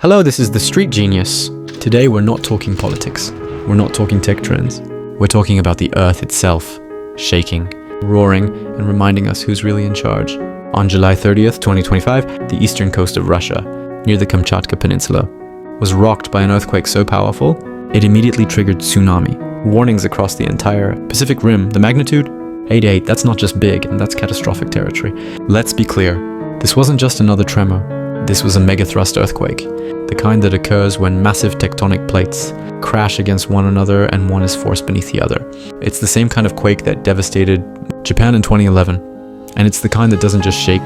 Hello, this is The Street Genius. Today we're not talking politics. We're not talking tech trends. We're talking about the Earth itself, shaking, roaring, and reminding us who's really in charge. On July 30th, 2025, the eastern coast of Russia, near the Kamchatka Peninsula, was rocked by an earthquake so powerful, it immediately triggered tsunami. Warnings across the entire Pacific Rim. The magnitude? 8.8. That's not just big, and that's catastrophic territory. Let's be clear. This wasn't just another tremor. This was a megathrust earthquake, the kind that occurs when massive tectonic plates crash against one another and one is forced beneath the other. It's the same kind of quake that devastated Japan in 2011, and it's the kind that doesn't just shake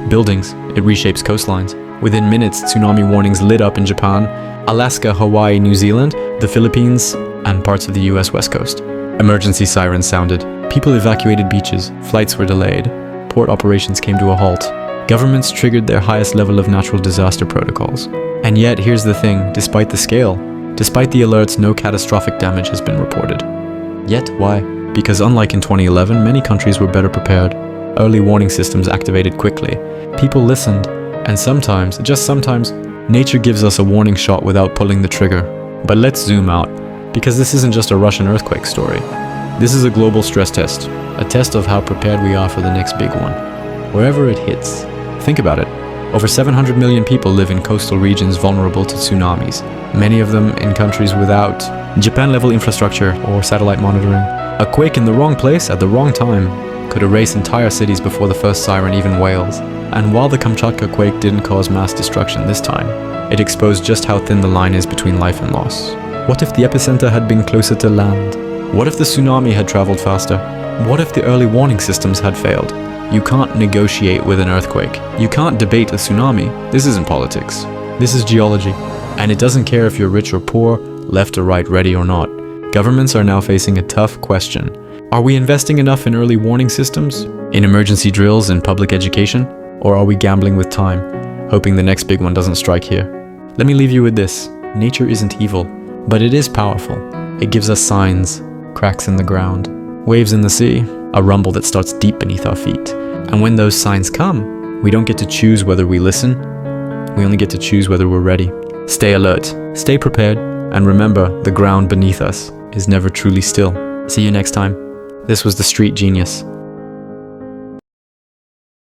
buildings, it reshapes coastlines. Within minutes, tsunami warnings lit up in Japan, Alaska, Hawaii, New Zealand, the Philippines, and parts of the US West Coast. Emergency sirens sounded. People evacuated beaches, flights were delayed, port operations came to a halt. Governments triggered their highest level of natural disaster protocols. And yet, here's the thing, despite the scale, despite the alerts, no catastrophic damage has been reported. Yet, why? Because unlike in 2011, many countries were better prepared. Early warning systems activated quickly. People listened. And sometimes, just sometimes, nature gives us a warning shot without pulling the trigger. But let's zoom out, because this isn't just a Russian earthquake story. This is a global stress test, a test of how prepared we are for the next big one. Wherever it hits. Think about it. Over 700 million people live in coastal regions vulnerable to tsunamis, many of them in countries without Japan-level infrastructure or satellite monitoring. A quake in the wrong place at the wrong time could erase entire cities before the first siren even wails. And while the Kamchatka quake didn't cause mass destruction this time, it exposed just how thin the line is between life and loss. What if the epicenter had been closer to land? What if the tsunami had traveled faster? What if the early warning systems had failed? You can't negotiate with an earthquake. You can't debate a tsunami. This isn't politics. This is geology. And it doesn't care if you're rich or poor, left or right, ready or not. Governments are now facing a tough question. Are we investing enough in early warning systems? In emergency drills and public education? Or are we gambling with time, hoping the next big one doesn't strike here? Let me leave you with this. Nature isn't evil, but it is powerful. It gives us signs, cracks in the ground, waves in the sea, a rumble that starts deep beneath our feet. And when those signs come, we don't get to choose whether we listen. We only get to choose whether we're ready. Stay alert, stay prepared, and remember, the ground beneath us is never truly still. See you next time. This was The Street Genius.